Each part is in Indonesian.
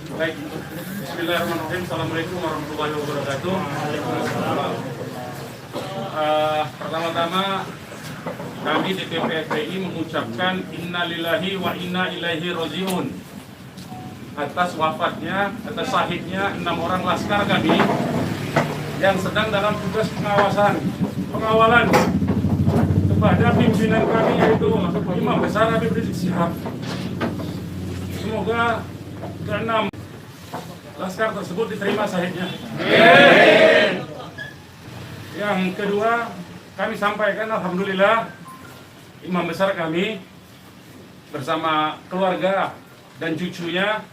Baik, Bismillahirrahmanirrahim. Assalamualaikum warahmatullahi wabarakatuh. Pertama-tama kami DPP FPI mengucapkan innalillahi wa inna ilaihi rajiun atas wafatnya, atas syahidnya 6 orang laskar kami yang sedang dalam tugas pengawalan kepada pimpinan kami, yaitu Imam Besar Habib Rizik Syihab. Semoga ke-6 laskar tersebut diterima syahidnya. Yang kedua, kami sampaikan alhamdulillah Imam Besar kami bersama keluarga dan cucunya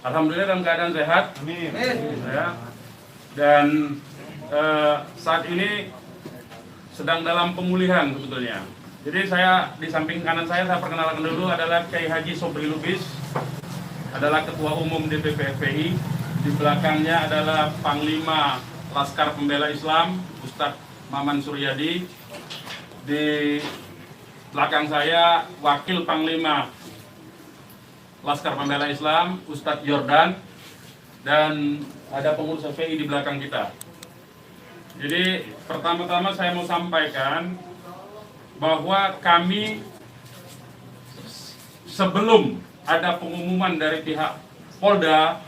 alhamdulillah dalam keadaan sehat. Amin. Ya. Dan saat ini sedang dalam pemulihan sebetulnya. Jadi saya di samping kanan saya perkenalkan dulu adalah Kiai Haji Sobri Lubis, adalah Ketua Umum DPP FPI. Di belakangnya adalah Panglima Laskar Pembela Islam Ustadz Maman Suryadi. Di belakang saya Wakil Panglima Laskar Pembela Islam Ustadz Jordan, dan ada pengurus FPI di belakang kita. Jadi pertama-tama saya mau sampaikan bahwa kami sebelum ada pengumuman dari pihak Polda,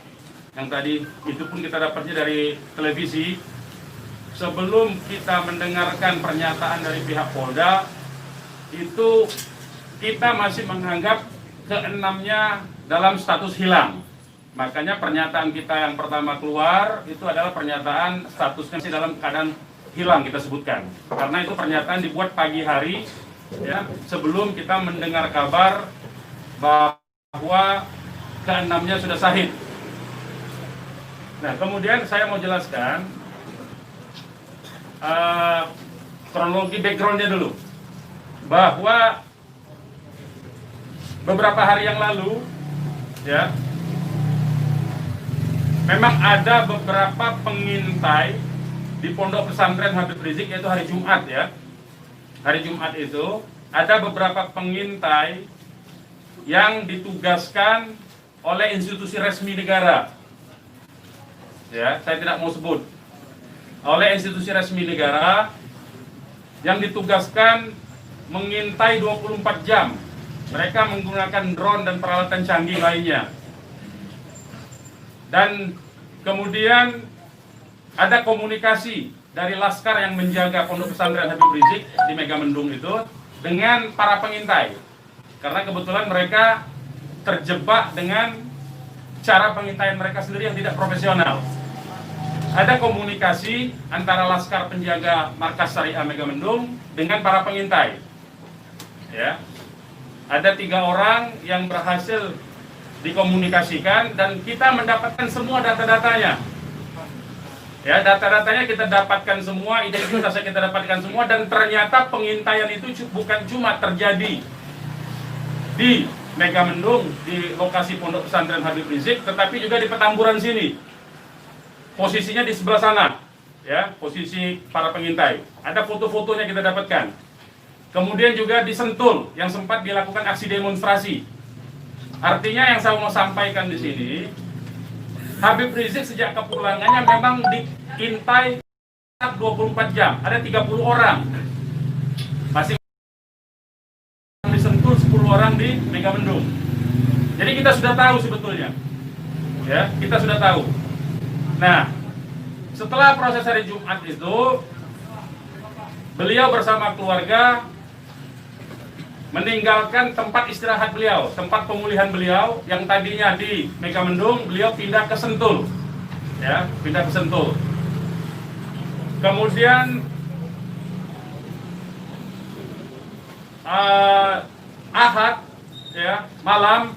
yang tadi itu pun kita dapatnya dari televisi, sebelum kita mendengarkan pernyataan dari pihak Polda, itu kita masih menganggap keenamnya dalam status hilang. Makanya pernyataan kita yang pertama keluar itu adalah pernyataan statusnya masih dalam keadaan hilang, kita sebutkan. Karena itu pernyataan dibuat pagi hari, ya, sebelum kita mendengar kabar bahwa keenamnya sudah syahid. Nah, kemudian saya mau jelaskan kronologi backgroundnya dulu, bahwa beberapa hari yang lalu, ya, memang ada beberapa pengintai di Pondok Pesantren Habib Rizik, yaitu hari Jumat, ya. Hari Jumat itu ada beberapa pengintai yang ditugaskan oleh institusi resmi negara. Ya, saya tidak mau sebut. Oleh institusi resmi negara yang ditugaskan mengintai 24 jam. Mereka menggunakan drone dan peralatan canggih lainnya. Dan kemudian ada komunikasi dari laskar yang menjaga Pondok Pesantren Habib Rizik di Megamendung itu dengan para pengintai. Karena kebetulan mereka terjebak dengan cara pengintaian mereka sendiri yang tidak profesional. Ada komunikasi antara laskar penjaga markas Syariah Megamendung dengan para pengintai. Ya. Ada 3 orang yang berhasil dikomunikasikan dan kita mendapatkan semua data-datanya. Ya, data-datanya kita dapatkan semua, identitasnya kita dapatkan semua, dan ternyata pengintaian itu bukan cuma terjadi di Megamendung, di lokasi Pondok Pesantren Habib Rizik, tetapi juga di Petamburan sini. Posisinya di sebelah sana, ya, posisi para pengintai. Ada foto-fotonya kita dapatkan. Kemudian juga di Sentul yang sempat dilakukan aksi demonstrasi. Artinya yang saya mau sampaikan di sini, Habib Rizik sejak kepulangannya memang diintai 24 jam. Ada 30 orang. Masih di Sentul, 10 orang di Megamendung. Jadi kita sudah tahu sebetulnya. Ya, kita sudah tahu. Nah, setelah proses hari Jumat itu, beliau bersama keluarga meninggalkan tempat istirahat beliau, tempat pemulihan beliau yang tadinya di Megamendung, beliau pindah ke Sentul, ya, pindah ke Sentul. Kemudian Ahad, ya, malam,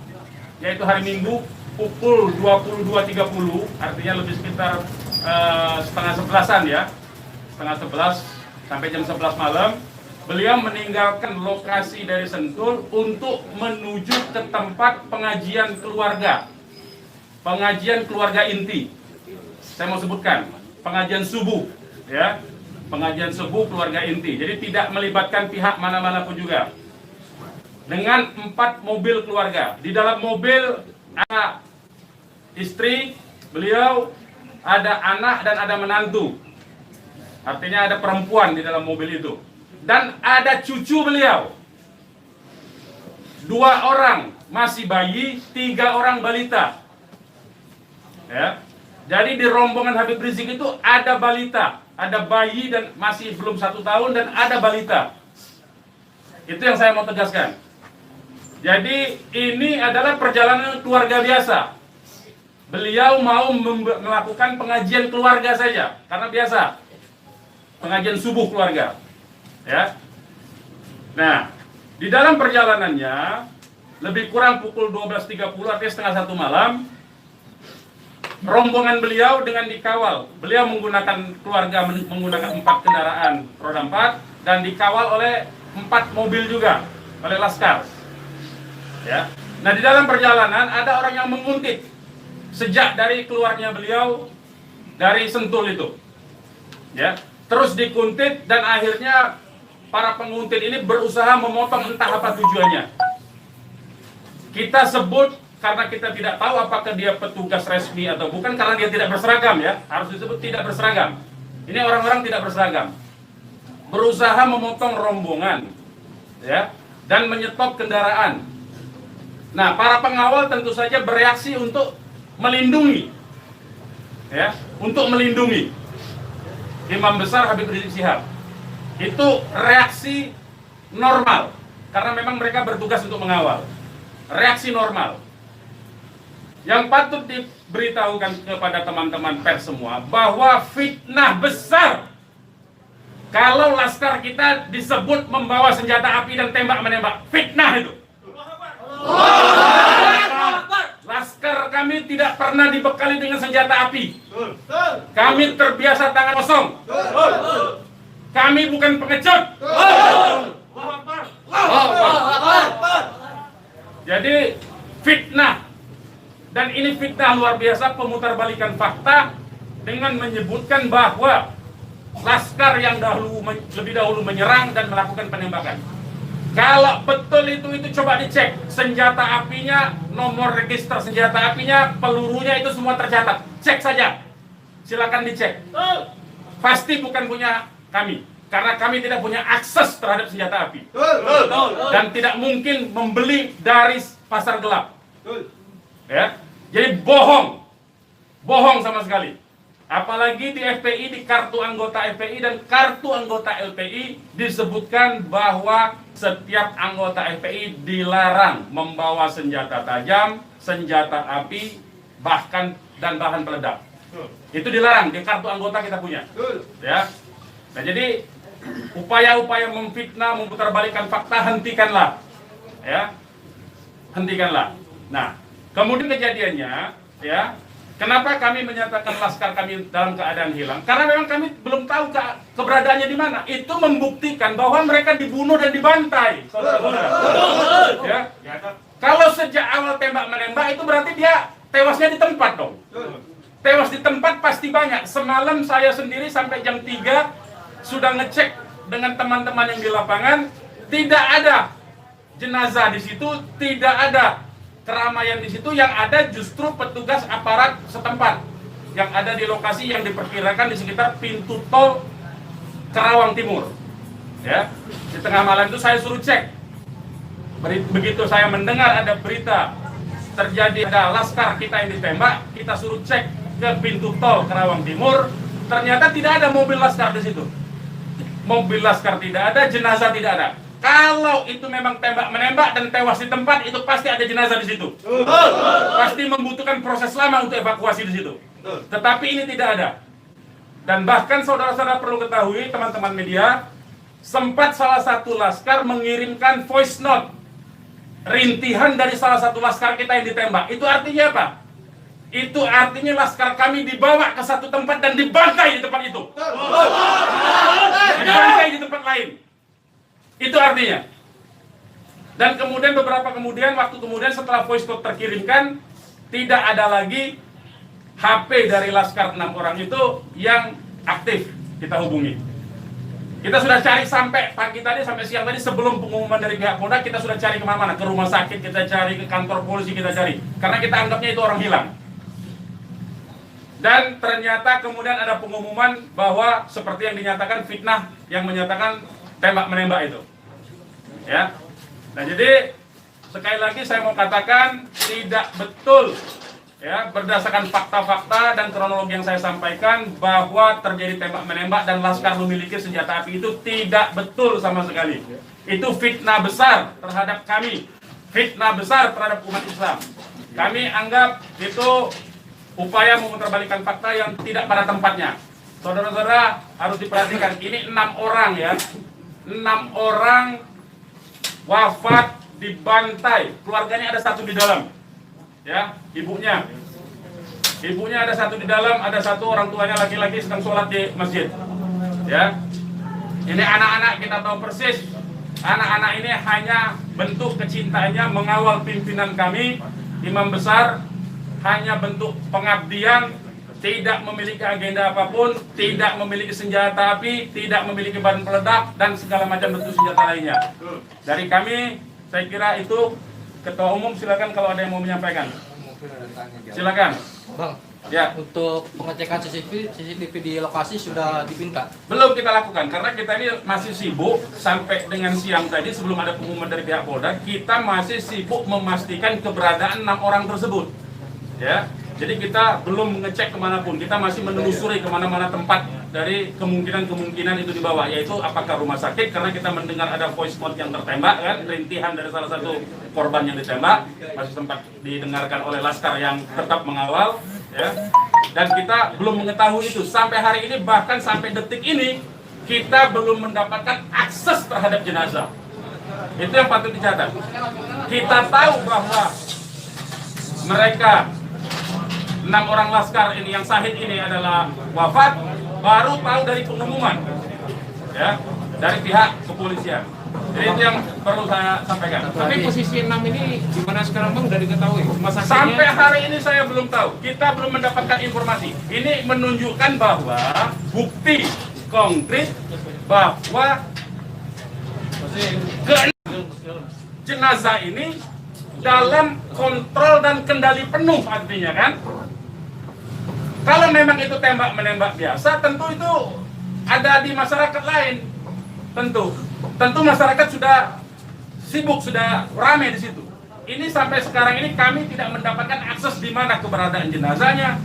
yaitu hari Minggu pukul 22.30, artinya lebih sekitar setengah 11-an, ya, setengah 11 sampai jam 11 malam. Beliau meninggalkan lokasi dari Sentul untuk menuju ke tempat pengajian keluarga. Pengajian keluarga inti. Saya mau sebutkan, pengajian subuh, ya. Pengajian subuh keluarga inti. Jadi tidak melibatkan pihak mana-mana pun juga. Dengan 4 mobil keluarga. Di dalam mobil ada istri beliau, ada anak dan ada menantu. Artinya ada perempuan di dalam mobil itu. Dan ada cucu beliau. 2 orang masih bayi, 3 orang balita. Ya. Jadi di rombongan Habib Rizik itu ada balita, ada bayi dan masih belum 1 tahun dan ada balita. Itu yang saya mau tegaskan. Jadi ini adalah perjalanan keluarga biasa. Beliau mau melakukan pengajian keluarga saja, karena biasa pengajian subuh keluarga. Ya. Nah, di dalam perjalanannya lebih kurang pukul 12.30 artinya setengah 1 malam, rombongan beliau dengan dikawal. Beliau menggunakan keluarga menggunakan 4 kendaraan roda 4 dan dikawal oleh 4 mobil juga oleh laskar. Ya. Nah, di dalam perjalanan ada orang yang menguntit sejak dari keluarnya beliau dari Sentul itu. Ya. Terus dikuntit dan akhirnya para penguntit ini berusaha memotong, entah apa tujuannya. Kita sebut karena kita tidak tahu apakah dia petugas resmi atau bukan, karena dia tidak berseragam, ya. Harus disebut tidak berseragam. Ini orang-orang tidak berseragam. Berusaha memotong rombongan, ya, dan menyetop kendaraan. Nah, para pengawal tentu saja bereaksi untuk melindungi, ya, untuk melindungi Imam Besar Habib Rizik Syihab. Itu reaksi normal, karena memang mereka bertugas untuk mengawal. Reaksi normal. Yang patut diberitahukan kepada teman-teman pers semua, bahwa fitnah besar kalau laskar kita disebut membawa senjata api dan tembak-menembak. Fitnah itu. Laskar kami tidak pernah dibekali dengan senjata api. Kami terbiasa tangan kosong. Kami bukan pengecut. Jadi fitnah. Dan ini fitnah luar biasa, pemutarbalikan fakta dengan menyebutkan bahwa laskar yang lebih dahulu menyerang dan melakukan penembakan. Kalau betul itu coba dicek senjata apinya, nomor register senjata apinya, pelurunya itu semua tercatat. Cek saja, silakan dicek. Pasti bukan punya kami, karena kami tidak punya akses terhadap senjata api dan tidak mungkin membeli dari pasar gelap. Ya, jadi bohong sama sekali. Apalagi di FPI, di kartu anggota FPI dan kartu anggota LPI disebutkan bahwa setiap anggota FPI dilarang membawa senjata tajam, senjata api, bahkan dan bahan peledak. Itu dilarang di kartu anggota kita punya. Ya. Nah, jadi upaya-upaya memfitnah, memutarbalikkan fakta hentikanlah. Ya. Hentikanlah. Nah, kemudian kejadiannya, ya. Kenapa kami menyatakan laskar kami dalam keadaan hilang? Karena memang kami belum tahu keberadaannya di mana. Itu membuktikan bahwa mereka dibunuh dan dibantai. Ya. Kalau sejak awal tembak menembak itu berarti dia tewasnya di tempat dong. Tewas di tempat pasti banyak. Semalam saya sendiri sampai jam 3 sudah ngecek dengan teman-teman yang di lapangan, tidak ada jenazah di situ, tidak ada keramaian di situ. Yang ada justru petugas aparat setempat yang ada di lokasi yang diperkirakan di sekitar pintu tol Karawang Timur. Ya, di tengah malam itu saya suruh cek. Begitu saya mendengar ada berita terjadi ada laskar kita yang ditembak, kita suruh cek ke pintu tol Karawang Timur. Ternyata tidak ada mobil laskar di situ. Mobil laskar tidak ada, jenazah tidak ada. Kalau itu memang tembak menembak dan tewas di tempat, itu pasti ada jenazah di situ. Pasti membutuhkan proses lama untuk evakuasi di situ. Tetapi ini tidak ada. Dan bahkan saudara-saudara perlu ketahui, teman-teman media, sempat salah satu laskar mengirimkan voice note rintihan dari salah satu laskar kita yang ditembak. Itu artinya apa? Itu artinya laskar kami dibawa ke satu tempat dan dibantai di tempat itu. Dibantai di tempat lain. Itu artinya. Dan kemudian waktu kemudian setelah voice note terkirimkan, tidak ada lagi HP dari laskar 6 orang itu yang aktif kita hubungi. Kita sudah cari sampai pagi tadi, sampai siang tadi sebelum pengumuman dari pihak Polda, kita sudah cari kemana-mana, ke rumah sakit kita cari, ke kantor polisi kita cari, karena kita anggapnya itu orang hilang. Dan ternyata kemudian ada pengumuman bahwa seperti yang dinyatakan fitnah yang menyatakan tembak menembak itu. Ya. Nah, jadi sekali lagi saya mau katakan tidak betul ya, berdasarkan fakta-fakta dan kronologi yang saya sampaikan bahwa terjadi tembak menembak dan Laskar memiliki senjata api itu tidak betul sama sekali. Itu fitnah besar terhadap kami, fitnah besar terhadap umat Islam. Kami anggap itu upaya memutarbalikkan fakta yang tidak pada tempatnya. Saudara-saudara harus diperhatikan, ini 6 orang ya, 6 orang wafat dibantai, keluarganya ada 1 di dalam, ya, ibunya ada 1 di dalam, ada 1 orang tuanya laki-laki sedang sholat di masjid, ya. Ini anak-anak kita tahu persis, anak-anak ini hanya bentuk kecintaannya mengawal pimpinan kami, imam besar, hanya bentuk pengabdian, tidak memiliki agenda apapun, tidak memiliki senjata api, tidak memiliki bahan peledak, dan segala macam bentuk senjata lainnya. Dari kami, saya kira itu. Ketua Umum silakan kalau ada yang mau menyampaikan. Silakan. Bang, ya. Untuk pengecekan CCTV di lokasi sudah dipinta? Belum kita lakukan, karena kita ini masih sibuk sampai dengan siang tadi sebelum ada pengumuman dari pihak Polda, kita masih sibuk memastikan keberadaan 6 orang tersebut. Ya. Jadi kita belum mengecek kemanapun, kita masih menelusuri kemana-mana tempat dari kemungkinan-kemungkinan itu dibawa, yaitu apakah rumah sakit, karena kita mendengar ada voice note yang tertembak, kan, rintihan dari salah satu korban yang ditembak, masih sempat didengarkan oleh Laskar yang tetap mengawal, ya. Dan kita belum mengetahui itu, sampai hari ini, bahkan sampai detik ini, kita belum mendapatkan akses terhadap jenazah. Itu yang patut dicatat. Kita tahu bahwa mereka 6 orang Laskar ini yang syahid ini adalah wafat, baru tahu dari pengumuman, ya, dari pihak kepolisian. Jadi itu yang perlu saya sampaikan. Tapi posisi 6 ini di mana sekarang Bang, udah diketahui? Sampai hari ini saya belum tahu. Kita belum mendapatkan informasi. Ini menunjukkan bahwa bukti konkret bahwa jenazah ini dalam kontrol dan kendali penuh, artinya kan. Kalau memang itu tembak menembak biasa, tentu itu ada di masyarakat lain. Tentu masyarakat sudah sibuk, sudah ramai di situ. Ini sampai sekarang ini kami tidak mendapatkan akses di mana keberadaan jenazahnya,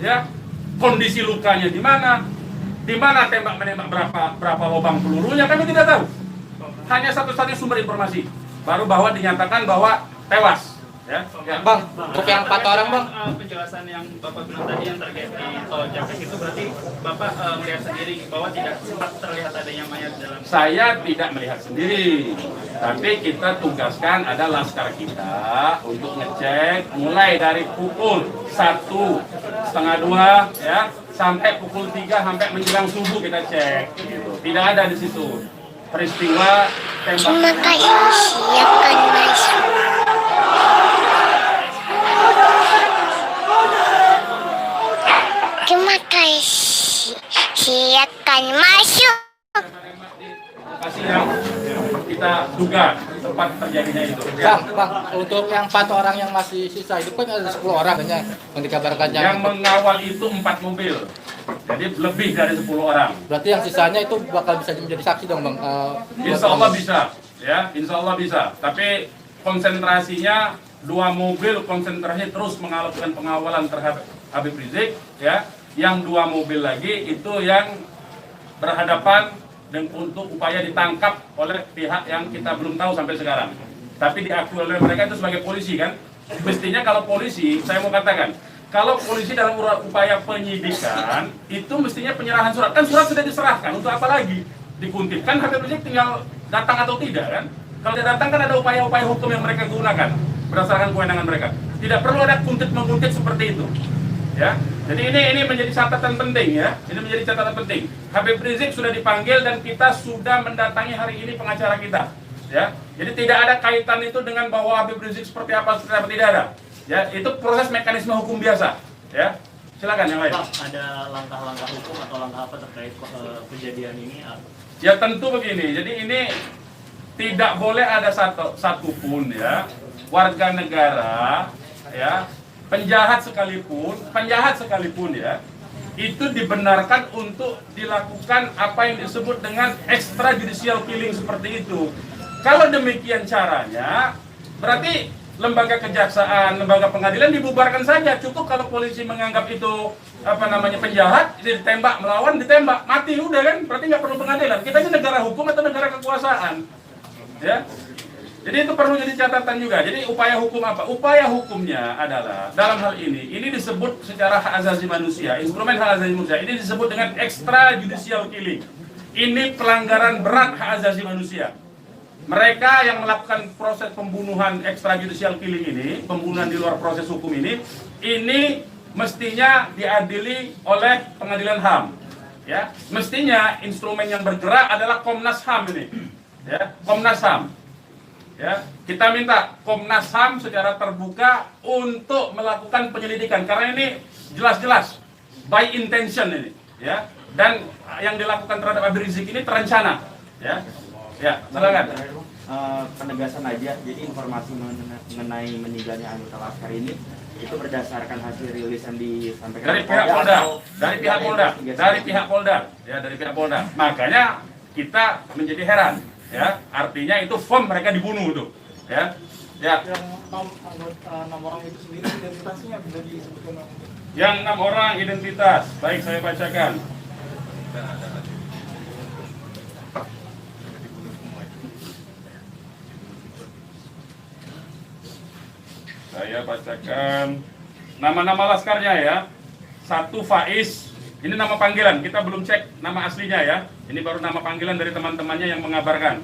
ya, kondisi lukanya di mana tembak menembak, berapa lubang pelurunya, kami tidak tahu. Hanya satu-satunya sumber informasi baru bahwa dinyatakan bahwa tewas. Ya. Bang, untuk yang 4 orang Bang, penjelasan yang Bapak bilang tadi yang terkait di tol Jakek itu berarti Bapak melihat sendiri bahwa tidak sempat terlihat adanya mayat dalam. Saya tidak melihat sendiri, tapi kita tugaskan ada Laskar kita untuk ngecek mulai dari pukul 1:30 ya sampai pukul 3 sampai menjelang subuh kita cek. Gitu. Tidak ada di situ peristiwa tembak. Terima kasih, siapkan masuk. Terima kasih, siapkan masuk. Lokasi yang kita duga tempat terjadinya itu. Bang, untuk yang 4 orang yang masih sisa itu kan ada 10 orang kan yang dikabarkan Yang mengawal itu 4 mobil. Jadi lebih dari 10 orang. Berarti yang sisanya itu bakal bisa menjadi saksi dong Bang? Insya Allah bisa, ya, insya Allah bisa. Tapi konsentrasinya 2 mobil konsentrasi terus melakukan pengawalan terhadap Habib Rizik, ya. Yang 2 mobil lagi itu yang berhadapan dan untuk upaya ditangkap oleh pihak yang kita belum tahu sampai sekarang. Tapi diakui oleh mereka itu sebagai polisi kan. Mestinya kalau polisi, saya mau katakan, kalau polisi dalam upaya penyidikan itu mestinya penyerahan surat. Kan surat sudah diserahkan, untuk apa lagi dikuntit? Kan Habib Rizik tinggal datang atau tidak kan? Kalau dia datang kan ada upaya-upaya hukum yang mereka gunakan berdasarkan kewenangan mereka. Tidak perlu ada kuntit-menguntit seperti itu. Ya, jadi ini menjadi catatan penting ya. Ini menjadi catatan penting. Habib Rizik sudah dipanggil dan kita sudah mendatangi hari ini pengacara kita. Ya, jadi tidak ada kaitan itu dengan bahwa Habib Rizik seperti apa tidak ada. Ya, itu proses mekanisme hukum biasa. Ya, silakan yang lain. Pak, ada langkah-langkah hukum atau langkah apa terkait kejadian ini? Ya tentu begini. Jadi ini tidak boleh ada satupun ya warga negara ya penjahat sekalipun ya, itu dibenarkan untuk dilakukan apa yang disebut dengan extrajudicial killing seperti itu. Kalau demikian caranya, berarti lembaga kejaksaan, lembaga pengadilan dibubarkan saja. Cukup kalau polisi menganggap itu penjahat, ditembak, melawan, ditembak, mati udah kan? Berarti nggak perlu pengadilan. Kita ini negara hukum atau negara kekuasaan, ya. Jadi itu perlu jadi catatan juga. Jadi upaya hukum apa? Upaya hukumnya adalah dalam hal ini disebut secara hak asasi manusia, instrumen hak asasi manusia. Ini disebut dengan extrajudicial killing. Ini pelanggaran berat hak asasi manusia. Mereka yang melakukan proses pembunuhan extrajudicial killing ini, pembunuhan di luar proses hukum ini mestinya diadili oleh pengadilan HAM. Ya, mestinya instrumen yang bergerak adalah Komnas HAM ini. Ya, Komnas HAM. Ya, kita minta Komnas HAM secara terbuka untuk melakukan penyelidikan karena ini jelas-jelas by intention ini, ya. Dan yang dilakukan terhadap Habib Rizik ini terencana, ya. Ya, silakan. Penegasan aja, jadi informasi mengenai meninggalnya anggota Laskar ini itu berdasarkan hasil rilis yang disampaikan Dari pihak Polda, dari pihak Polda. Makanya kita menjadi heran, ya. Artinya itu firm mereka dibunuh tuh, ya. Ya. Yang 6 orang itu sendiri identitasnya bisa disebutkan. Yang 6 orang identitas, baik saya bacakan. Saya bacakan nama-nama laskarnya ya. 1 Faiz, ini nama panggilan, kita belum cek nama aslinya ya. Ini baru nama panggilan dari teman-temannya yang mengabarkan.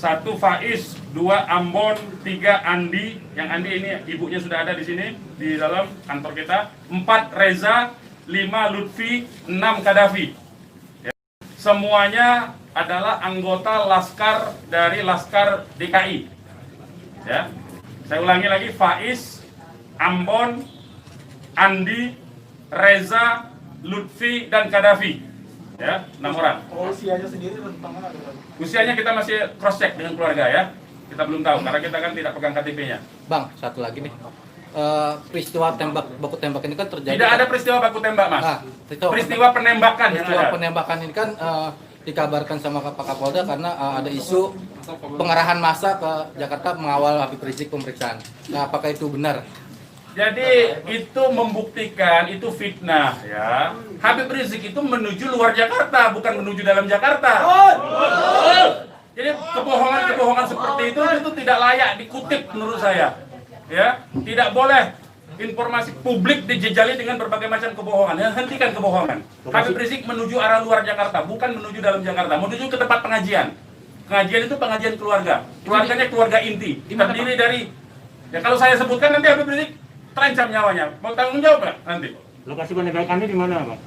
1 Faiz, 2 Ambon, 3 Andi. Yang Andi ini ibunya sudah ada di sini di dalam kantor kita. 4 Reza, 5 Lutfi, 6 Kadafi. Ya. Semuanya adalah anggota Laskar dari Laskar DKI. Ya. Saya ulangi lagi, Faiz, Ambon, Andi, Reza, Lutfi, dan Kadafi. Ya, 6 orang. Usianya sendiri rentang ada. Usianya kita masih cross check dengan keluarga ya. Kita belum tahu karena kita kan tidak pegang KTP-nya. Bang, satu lagi nih. Peristiwa baku tembak ini kan terjadi. Tidak ada peristiwa baku tembak, Mas. Peristiwa penembakan yang peristiwa ada. penembakan ini kan dikabarkan sama Pak Kapolda karena ada isu pengarahan massa ke Jakarta mengawal Habib Rizik pemeriksaan. Nah, apakah itu benar? Jadi itu membuktikan itu fitnah ya. Habib Rizik itu menuju luar Jakarta, bukan menuju dalam Jakarta. Jadi kebohongan-kebohongan seperti itu tidak layak dikutip menurut saya. Ya, tidak boleh informasi publik dijejali dengan berbagai macam kebohongan. Hentikan kebohongan. Habib Rizik menuju arah luar Jakarta, bukan menuju dalam Jakarta. Menuju ke tempat pengajian. Pengajian itu pengajian keluarga. Keluarganya keluarga inti. Terdiri dari, ya kalau saya sebutkan nanti Habib Rizik terancam nyawanya. Mau tanggung jawab nggak nanti? Lokasi penembakannya di mana, Bang?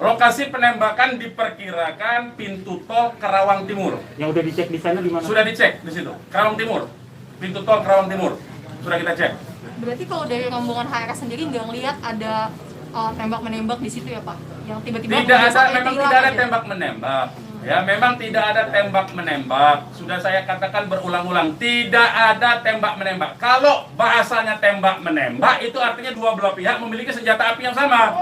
Lokasi penembakan diperkirakan pintu tol Karawang Timur. Yang udah dicek di sana di mana? Sudah dicek di situ. Karawang Timur. Pintu tol Karawang Timur. Sudah kita cek. Berarti kalau dari rombongan HRS sendiri nggak ngelihat ada tembak-menembak di situ ya Pak? Yang tiba-tiba Tidak ada, memang tidak ada tembak-menembak. Ya, memang tidak ada tembak-menembak. Sudah saya katakan berulang-ulang, tidak ada tembak-menembak. Kalau bahasanya tembak-menembak, itu artinya dua belah pihak memiliki senjata api yang sama.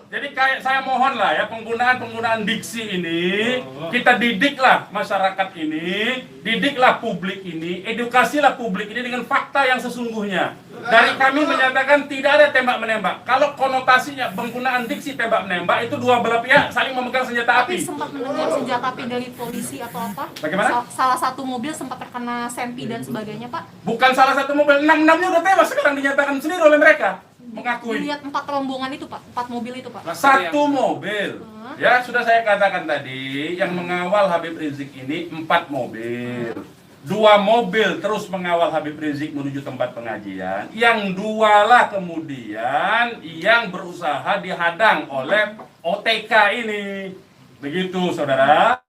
Jadi kayak saya mohon lah ya, penggunaan diksi ini, kita didiklah masyarakat ini, didiklah publik ini, edukasilah publik ini dengan fakta yang sesungguhnya. Dari kami menyatakan tidak ada tembak-menembak. Kalau konotasinya penggunaan diksi tembak-menembak, itu dua belah pihak saling memegang senjata api. Tapi sempat mendengar senjata api dari polisi atau apa? Bagaimana? Salah satu mobil sempat terkena sempi dan sebagainya Pak? Bukan salah satu mobil, 6-6-nya udah tewas sekarang dinyatakan sendiri oleh mereka. Mengakui. Dilihat 4 rombongan itu Pak, 4 mobil itu Pak. Nah, 1 mobil. Ya, sudah saya katakan tadi, yang mengawal Habib Rizik ini 4 mobil. 2 mobil terus mengawal Habib Rizik menuju tempat pengajian. Yang 2 lah kemudian yang berusaha dihadang oleh OTK ini. Begitu, saudara.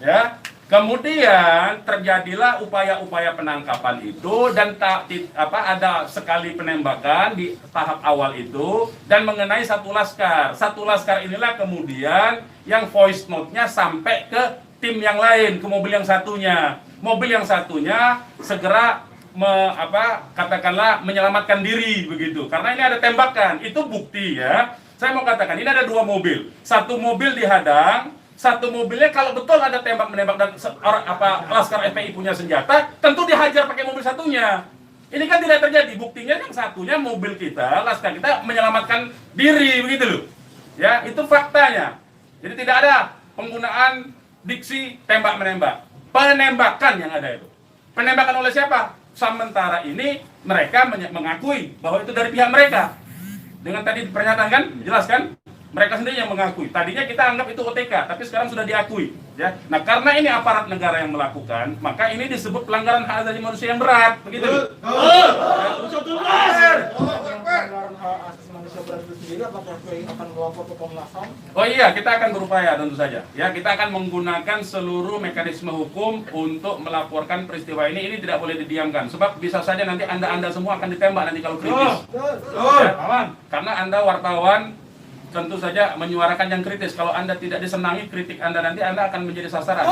Ya. Kemudian terjadilah upaya-upaya penangkapan itu dan ada sekali penembakan di tahap awal itu dan mengenai 1 laskar. 1 laskar inilah kemudian yang voice note-nya sampai ke tim yang lain, ke mobil yang satunya. Mobil yang satunya segera katakanlah menyelamatkan diri begitu. Karena ini ada tembakan, itu bukti ya. Saya mau katakan ini ada 2 mobil. Satu mobil dihadang, satu mobilnya kalau betul ada tembak menembak dan laskar FPI punya senjata, tentu dihajar pakai mobil satunya. Ini kan tidak terjadi. Buktinya yang satunya mobil kita, laskar kita menyelamatkan diri begitu loh. Ya, itu faktanya. Jadi tidak ada penggunaan diksi tembak menembak. Penembakan yang ada itu. Penembakan oleh siapa? Sementara ini mereka mengakui bahwa itu dari pihak mereka. Dengan tadi pernyataan kan, jelas kan? Mereka sendiri yang mengakui. Tadinya kita anggap itu OTK, tapi sekarang sudah diakui. Ya. Nah, karena ini aparat negara yang melakukan, maka ini disebut pelanggaran hak asasi manusia yang berat, begitu. Pelanggaran hak asasi manusia berat itu sendiri, apakah FPI akan melapor ke Komnas HAM? Oh iya, kita akan berupaya tentu saja. Ya, kita akan menggunakan seluruh mekanisme hukum untuk melaporkan peristiwa ini. Ini tidak boleh didiamkan, sebab bisa saja nanti anda semua akan ditembak nanti kalau kritis. Ya, aman. Karena anda wartawan tentu saja menyuarakan yang kritis. Kalau anda tidak disenangi kritik anda nanti, anda akan menjadi sasaran.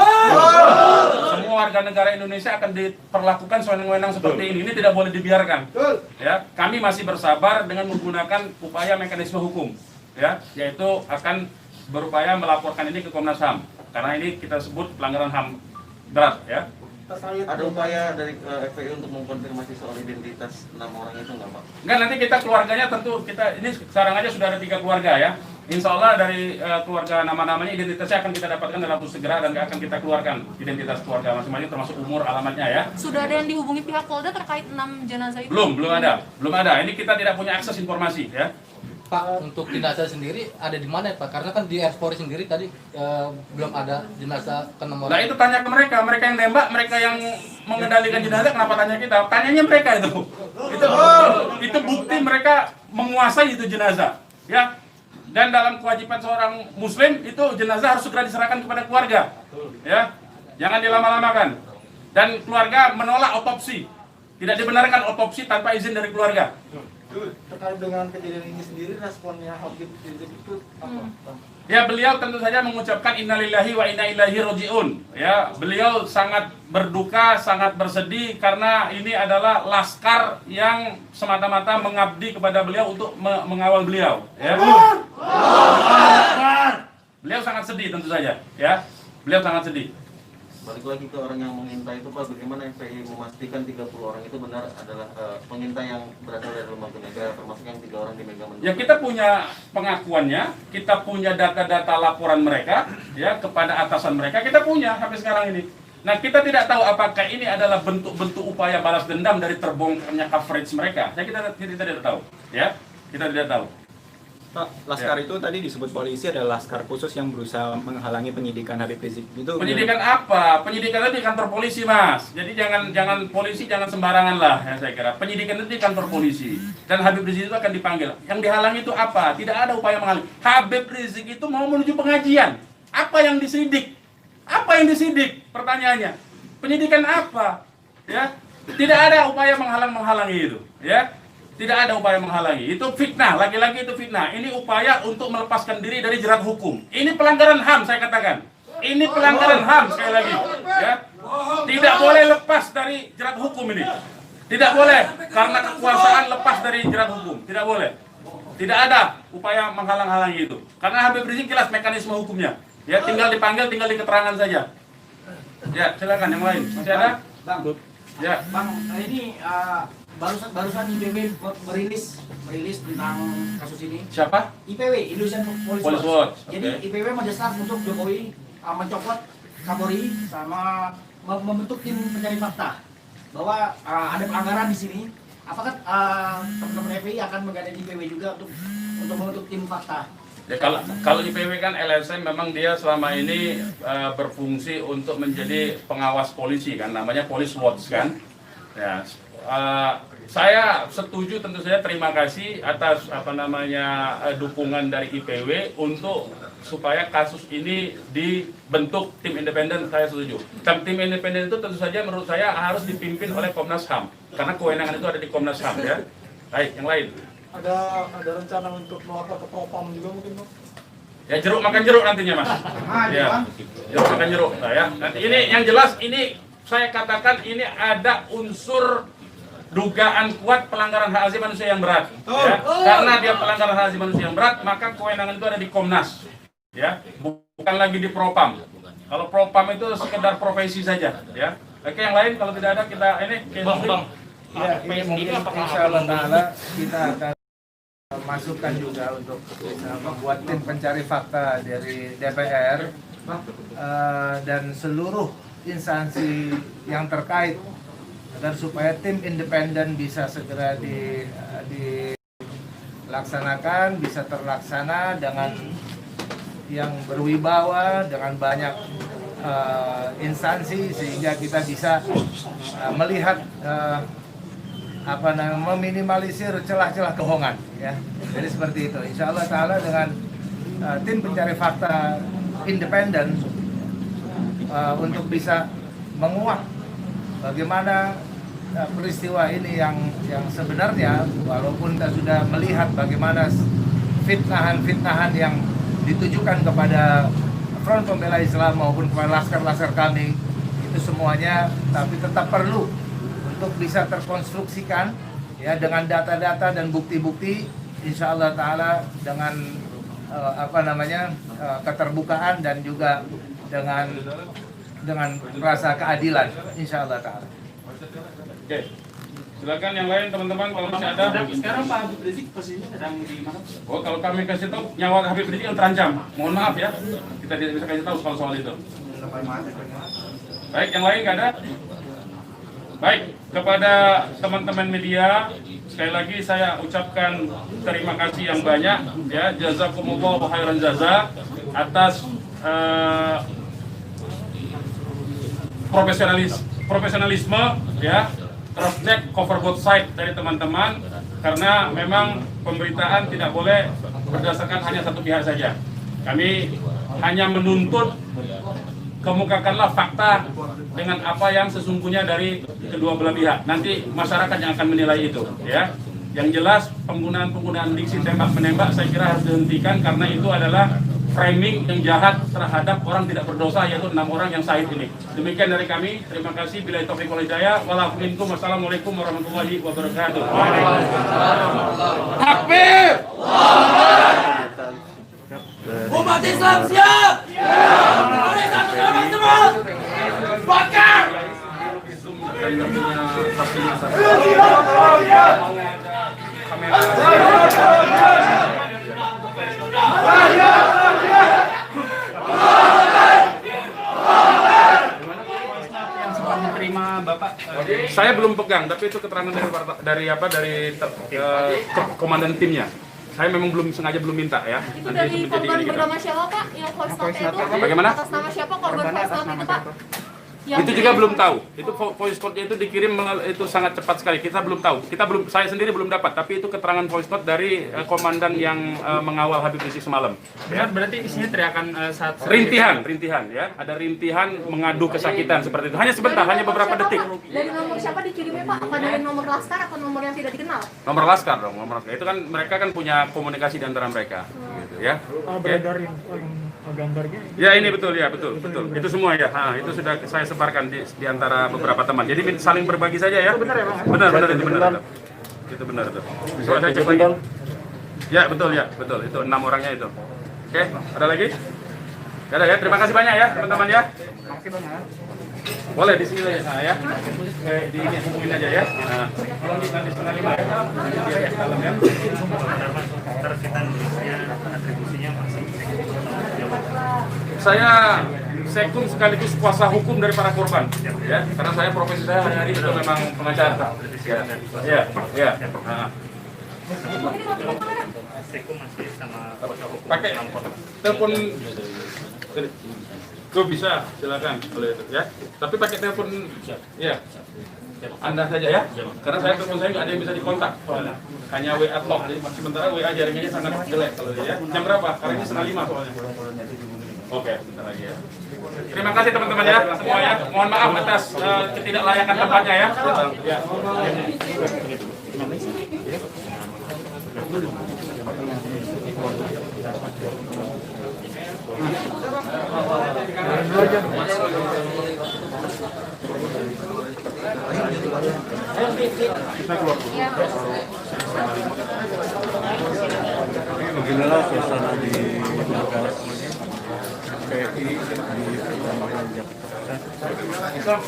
Semua warga negara Indonesia akan diperlakukan sewenang-wenang seperti ini. Ini tidak boleh dibiarkan. Ya, kami masih bersabar dengan menggunakan upaya mekanisme hukum. Ya, yaitu akan berupaya melaporkan ini ke Komnas HAM. Karena ini kita sebut pelanggaran HAM berat. Ya. Ada upaya dari FPI untuk mengkonfirmasi soal identitas 6 orang itu nggak Pak? Enggak, nanti kita keluarganya tentu kita ini sekarang aja sudah ada 3 keluarga ya. Insya Allah dari keluarga nama-namanya identitasnya akan kita dapatkan dalam waktu segera dan akan kita keluarkan identitas keluarga masing-masing termasuk umur, alamatnya ya. Sudah ada yang dihubungi pihak Polda terkait 6 jenazah itu? Belum ada. Ini kita tidak punya akses informasi ya. Pak, untuk jenazah sendiri ada di mana Pak? Karena kan di Polri sendiri tadi belum ada jenazah ke-6 orang. Nah itu tanya ke mereka yang nembak, mereka yang mengendalikan jenazah, kenapa tanya kita? Tanyanya mereka itu. Itu bukti mereka menguasai itu jenazah, ya. Dan dalam kewajiban seorang muslim itu jenazah harus segera diserahkan kepada keluarga, ya. Jangan dilama-lamakan. Dan keluarga menolak otopsi. Tidak dibenarkan otopsi tanpa izin dari keluarga. Terkait dengan kejadian ini sendiri, responnya Habib Rizik itu apa? Ya, beliau tentu saja mengucapkan innalillahi wa inna ilaihi rajiun. Ya, beliau sangat berduka, sangat bersedih karena ini adalah laskar yang semata-mata mengabdi kepada beliau untuk mengawal beliau. Ya. Beliau sangat sedih tentu saja. Ya, beliau sangat sedih. Balik lagi ke orang yang mengintai itu Pak, bagaimana FPI memastikan 30 orang itu benar adalah pengintai yang berasal dari lembaga negara, termasuk yang 3 orang di Mega Mendung? Ya, kita punya pengakuannya, kita punya data-data laporan mereka ya kepada atasan mereka, kita punya sampai sekarang ini. Nah, kita tidak tahu apakah ini adalah bentuk-bentuk upaya balas dendam dari terbongkarnya coverage mereka. Ya, kita tidak tahu, ya. Kita tidak tahu. Pak, laskar itu tadi disebut polisi adalah laskar khusus yang berusaha menghalangi penyidikan Habib Rizik. Itu penyidikan apa? Penyidikan itu di kantor polisi, Mas. Jadi jangan polisi jangan sembarangan lah, ya saya kira. Penyidikan itu di kantor polisi. Dan Habib Rizik itu akan dipanggil. Yang dihalangi itu apa? Tidak ada upaya menghalangi. Habib Rizik itu mau menuju pengajian. Apa yang disidik? Apa yang disidik? Pertanyaannya. Penyidikan apa? Ya. Tidak ada upaya menghalangi itu, ya. Tidak ada upaya menghalangi. Itu fitnah, lagi-lagi itu fitnah. Ini upaya untuk melepaskan diri dari jerat hukum. Ini pelanggaran HAM, saya katakan. Ini pelanggaran HAM sekali lagi, ya. Tidak boleh lepas dari jerat hukum ini. Tidak boleh karena kekuasaan lepas dari jerat hukum. Tidak boleh. Tidak ada upaya menghalang-halangi itu. Karena Habib Rizik jelas mekanisme hukumnya. Ya, tinggal dipanggil, tinggal diketerangan saja. Ya, silakan yang lain. Masih ada? Bang. Ya. Bang, ini barusan IPW merilis tentang kasus ini. Siapa? IPW, Indonesian Police Police Watch. Watch. Jadi Okay. IPW mendesak untuk Jokowi mencopot Kapolri sama membentuk tim pencari fakta bahwa ada pelanggaran di sini. Apakah teman-teman FPI akan menggandeng IPW juga untuk membentuk tim fakta? Ya, kalau IPW kan LSM memang dia selama ini berfungsi untuk menjadi pengawas polisi kan, namanya Police Watch kan. Ya, saya setuju, tentu saja terima kasih atas dukungan dari IPW untuk supaya kasus ini dibentuk tim independen. Saya setuju. Tim independen itu tentu saja menurut saya harus dipimpin oleh Komnas HAM karena kewenangan itu ada di Komnas HAM ya. Baik, yang lain. Ada rencana untuk melapor ke Propam juga mungkin Bang? Ya, jeruk makan jeruk nantinya, Mas. Ya, jeruk makan jeruk. Nah, ya. Nanti ini yang jelas ini saya katakan ini ada unsur dugaan kuat pelanggaran hak asasi manusia yang berat. Ya. Karena dia pelanggaran hak asasi manusia yang berat, maka kewenangan itu ada di Komnas, ya, bukan lagi di Propam. Kalau Propam itu sekedar profesi saja, ya. Oke, yang lain kalau tidak ada kita ini. Ya, ini mungkin insya Allah Ta'ala kita akan masukkan juga untuk bisa membuat tim pencari fakta dari DPR dan seluruh instansi yang terkait agar supaya tim independen bisa segera dilaksanakan, bisa terlaksana dengan yang berwibawa, dengan banyak instansi sehingga kita bisa melihat meminimalisir celah-celah kebohongan, ya. Jadi seperti itu. Insya Allah Ta'ala dengan tim pencari fakta independen untuk bisa menguak bagaimana peristiwa ini yang sebenarnya, walaupun kita sudah melihat bagaimana fitnahan-fitnahan yang ditujukan kepada Front Pembela Islam maupun kepada laskar-laskar kami, itu semuanya, tapi tetap perlu untuk bisa terkonstruksikan, ya, dengan data-data dan bukti-bukti, insya Allah Ta'ala dengan keterbukaan dan juga dengan rasa keadilan, insya Allah Ta'ala. Oke, silakan yang lain teman-teman kalau masih ada. Sekarang Pak Habib Rizik posisinya sedang di mana? Oh, kalau kami kasih tahu nyawa Habib Rizik yang terancam, mohon maaf ya, kita tidak bisa kasih tahu soal itu. Baik, yang lain nggak ada? Baik, kepada teman-teman media, sekali lagi saya ucapkan terima kasih yang banyak, ya, jazakumullah khairan jaza atas profesionalisme, ya, cross check, cover both side dari teman-teman, karena memang pemberitaan tidak boleh berdasarkan hanya satu pihak saja. Kami hanya menuntut kemukakanlah fakta dengan apa yang sesungguhnya dari kedua belah pihak. Nanti masyarakat yang akan menilai itu, ya. Yang jelas penggunaan diksi tembak-menembak saya kira harus dihentikan, karena itu adalah framing yang jahat terhadap orang tidak berdosa, yaitu 6 orang yang syahid ini. Demikian dari kami. Terima kasih. Billahi taufiq wal hidayah. Wassalamualaikum warahmatullahi wabarakatuh. Takbir! Umat Islam siap! Bakar! Saya belum pegang, tapi itu keterangan dari komandan timnya. Saya memang sengaja belum minta, ya. Itu dari korban bernama siapa, Pak? Yang voice note-nya itu? Bagaimana? Atas nama siapa korban voice note itu, Pak? Itu juga belum tahu. Itu voice note-nya itu dikirim itu sangat cepat sekali. Kita belum tahu. Saya sendiri belum dapat. Tapi itu keterangan voice note dari komandan yang mengawal Habib Rizik semalam. Ya, berarti isinya teriakan saat rintihan, ya. Ada rintihan mengadu kesakitan seperti itu. Hanya sebentar, hanya beberapa detik. Dari nomor siapa dikirimnya, Pak? Apa dari nomor laskar atau nomor yang tidak dikenal? Nomor laskar dong, nomor laskar. Itu kan mereka kan punya komunikasi di antara mereka, gitu, ya. Beredarin gambarnya. Ya, ini betul, ya, betul. Itu semua, ya. Itu sudah saya sebarkan di antara beberapa teman. Jadi saling berbagi saja, ya. Benar ya, Bang? Benar, itu benar. Itu benar itu. Coba saya cek lagi. Ya, betul, ya, betul. Itu 6 orangnya itu. Oke, ada lagi? Gak ada, ya. Terima kasih banyak, ya, teman-teman, ya. Boleh di sini ya, ya. Di ini hubungin aja, ya. Nah, tolong di nanti 4:30 ya. Biar ya, dalam, ya. Saya sekum sekaligus kuasa hukum dari para korban, ya, karena saya profesi saya hari itu memang pengacara. Ya. Nah. Pakai telepon, kok bisa, silakan boleh itu, ya. Tapi pakai telepon, ya. Anda saja, ya, karena telepon saya nggak ada yang bisa dikontak, hanya WA talk. Jadi sementara WA jaringannya sangat jelek kalau dia. Jam berapa? Karena ini 4:30 soalnya. Oke, bentar lagi, ya. Terima kasih teman-teman, ya, semua, ya. Mohon maaf atas ketidaklayakan tempatnya, ya. Ya. Beginilah suasana di markas PI di Kecamatan Jakarta.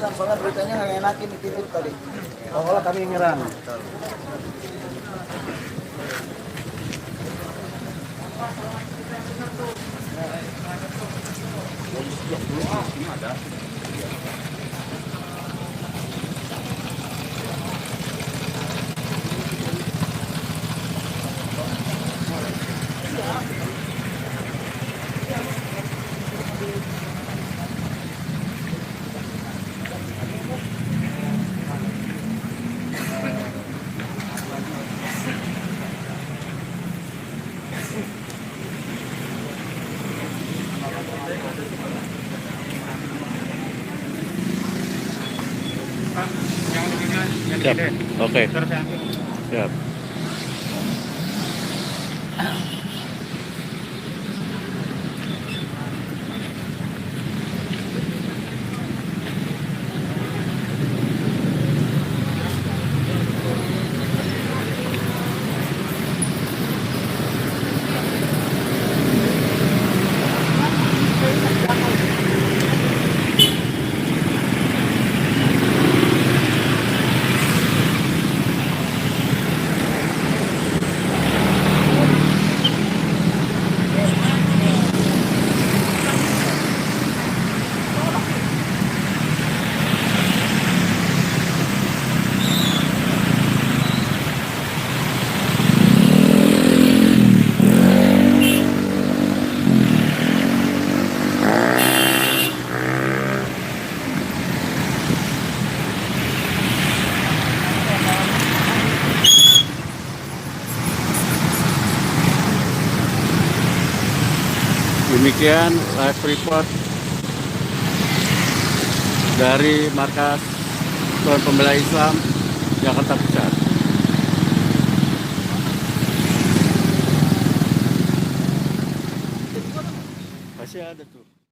Soalnya beritanya nggak enakin dititip tadi. Seolah kami nyerang. Siap. Oke. Siap. Demikian live report dari Markas Front Pembela Islam Jakarta Pusat.